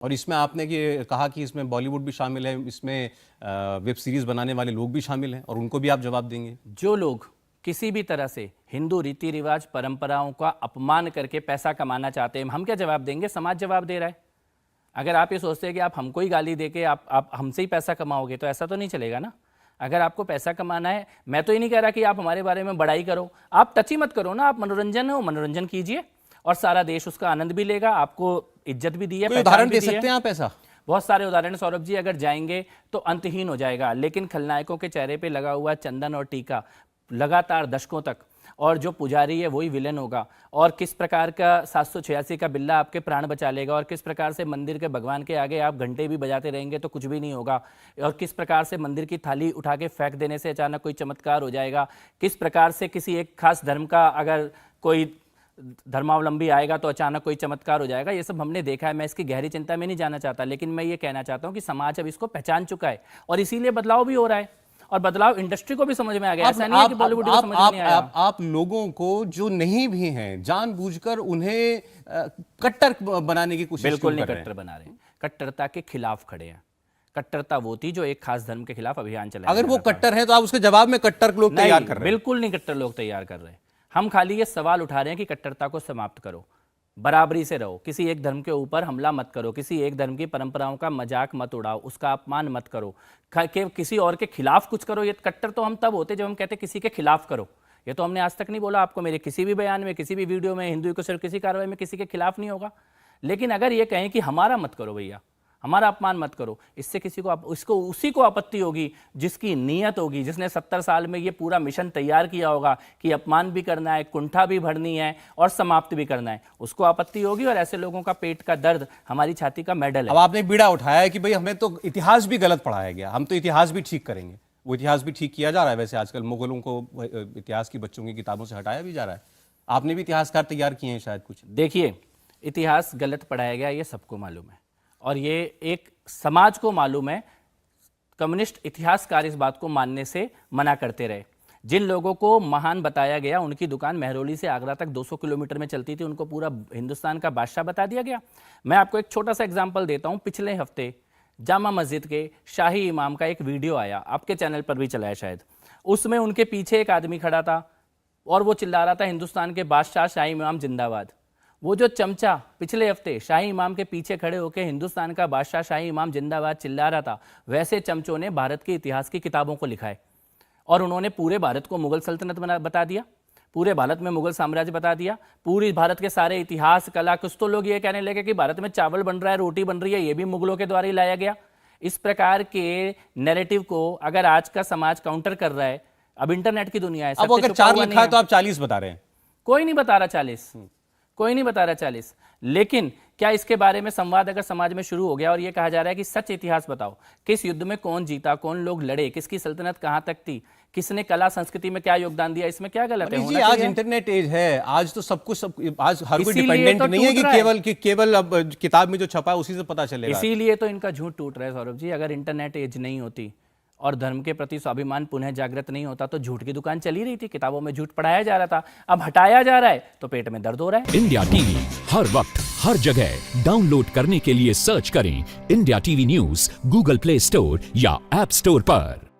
और इसमें आपने कि कहा कि इसमें बॉलीवुड भी शामिल है, इसमें वेब सीरीज बनाने वाले लोग भी शामिल हैं और उनको भी आप जवाब देंगे? जो लोग किसी भी तरह से हिंदू रीति रिवाज परंपराओं का अपमान करके पैसा कमाना चाहते हैं, हम क्या जवाब देंगे? समाज जवाब दे रहा है। अगर आप ये सोचते हैं कि आप हमको ही गाली दे के आप हमसे ही पैसा कमाओगे तो ऐसा तो नहीं चलेगा ना। अगर आपको पैसा कमाना है, मैं तो ये नहीं कह रहा कि आप हमारे बारे में बड़ाई करो, आप टच ही मत करो ना। आप मनोरंजन हो, मनोरंजन कीजिए और सारा देश उसका आनंद भी लेगा, आपको इज्जत भी दी है। उदाहरण दे सकते हैं आप ऐसा? बहुत सारे उदाहरण सौरभ जी, अगर जाएंगे तो अंतहीन हो जाएगा। लेकिन खलनायकों के चेहरे पे लगा हुआ चंदन और टीका लगातार दशकों तक, और जो पुजारी है वही विलेन होगा, और किस प्रकार का 786 का बिल्ला आपके प्राण बचा लेगा, और किस प्रकार से मंदिर के भगवान के आगे आप घंटे भी बजाते रहेंगे तो कुछ भी नहीं होगा, और किस प्रकार से मंदिर की थाली उठा के फेंक देने से अचानक कोई चमत्कार हो जाएगा, किस प्रकार से किसी एक खास धर्म का अगर कोई धर्मावलंबी आएगा तो अचानक कोई चमत्कार हो जाएगा। ये सब हमने देखा है। मैं इसकी गहरी चिंता में नहीं जाना चाहता, लेकिन मैं ये कहना चाहता हूँ कि समाज अब इसको पहचान चुका है और इसीलिए बदलाव भी हो रहा है, और बदलाव इंडस्ट्री को भी समझ में आ गया। ऐसा नहीं है कि बॉलीवुड को समझ में नहीं आया। आप लोगों को जो नहीं भी हैं जानबूझकर उन्हें कट्टर बनाने की कोशिश बिल्कुल नहीं कट्टर बना रहे, कट्टरता के खिलाफ खड़े हैं। कट्टरता वो थी जो एक खास धर्म के खिलाफ अभियान चलाया। अगर वो कट्टर है तो आप उसके जवाब में कट्टर लोग तैयार कर रहे हैं? बिल्कुल नहीं कट्टर लोग तैयार कर रहे हैं। हम खाली ये सवाल उठा रहे हैं कि कट्टरता को समाप्त करो, बराबरी से रहो, किसी एक धर्म के ऊपर हमला मत करो, किसी एक धर्म की परंपराओं का मजाक मत उड़ाओ, उसका अपमान मत करो, किसी और के खिलाफ कुछ करो। ये कट्टर तो हम तब होते जब हम कहते किसी के खिलाफ करो। ये तो हमने आज तक नहीं बोला आपको, मेरे किसी भी बयान में, किसी भी वीडियो में, हिंदू को सिर्फ किसी कार्रवाई में किसी के खिलाफ नहीं होगा। लेकिन अगर ये कहें कि हमारा मत करो भैया, हमारा अपमान मत करो, इससे किसी को इसको उसी को आपत्ति होगी जिसकी नीयत होगी, जिसने 70 साल में ये पूरा मिशन तैयार किया होगा कि अपमान भी करना है, कुंठा भी भरनी है और समाप्त भी करना है, उसको आपत्ति होगी। और ऐसे लोगों का पेट का दर्द हमारी छाती का मेडल है। अब आपने बीड़ा उठाया है कि भाई हमें तो इतिहास भी गलत पढ़ाया गया, हम तो इतिहास भी ठीक करेंगे। वो इतिहास भी ठीक किया जा रहा है। वैसे आजकल मुगलों को इतिहास की बच्चों की किताबों से हटाया भी जा रहा है। आपने भी इतिहासकार तैयार किए हैं शायद कुछ। देखिए, इतिहास गलत पढ़ाया गया ये सबको मालूम है, और ये एक समाज को मालूम है। कम्युनिस्ट इतिहासकार इस बात को मानने से मना करते रहे। जिन लोगों को महान बताया गया, उनकी दुकान महरौली से आगरा तक 200 किलोमीटर में चलती थी, उनको पूरा हिंदुस्तान का बादशाह बता दिया गया। मैं आपको एक छोटा सा एग्जाम्पल देता हूं। पिछले हफ्ते जामा मस्जिद के शाही इमाम का एक वीडियो आया, आपके चैनल पर भी चला है शायद। उसमें उनके पीछे एक आदमी खड़ा था और वो चिल्ला रहा था, हिंदुस्तान के बादशाह शाही इमाम जिंदाबाद। वो जो चमचा पिछले हफ्ते शाही इमाम के पीछे खड़े होकर हिंदुस्तान का बादशाह शाही इमाम जिंदाबाद चिल्ला रहा था, वैसे चमचों ने भारत के इतिहास की किताबों को लिखा है और उन्होंने पूरे भारत को मुगल सल्तनत बता दिया, पूरे भारत में मुगल साम्राज्य बता दिया, पूरी भारत के सारे इतिहास कला। कुछ तो लोग ये कहने लगे कि भारत में चावल बन रहा है, रोटी बन रही है, ये भी मुगलों के द्वारा ही लाया गया। इस प्रकार के नैरेटिव को अगर आज का समाज काउंटर कर रहा है, अब इंटरनेट की दुनिया है। अब अगर 4 लिखा है तो आप 40 बता रहे हैं? कोई नहीं बता रहा 40, कोई नहीं बता रहा 40। लेकिन क्या इसके बारे में संवाद अगर समाज में शुरू हो गया और ये कहा जा रहा है कि सच इतिहास बताओ, किस युद्ध में कौन जीता, कौन लोग लड़े, किसकी सल्तनत कहां तक थी, किसने कला संस्कृति में क्या योगदान दिया, इसमें क्या गलत है? जी, आज इंटरनेट एज है, आज तो सब कुछ आज हर कोई डिपेंडेंट नहीं है कि केवल अब किताब में जो छपा है उसी से पता चलेगा। इसीलिए तो इनका झूठ टूट रहा है सौरभ जी। अगर इंटरनेट एज नहीं होती और धर्म के प्रति स्वाभिमान पुनः जागृत नहीं होता तो झूठ की दुकान चली रही थी, किताबों में झूठ पढ़ाया जा रहा था। अब हटाया जा रहा है तो पेट में दर्द हो रहा है। इंडिया टीवी हर वक्त हर जगह डाउनलोड करने के लिए सर्च करें India TV news Google play store या ऐप स्टोर पर।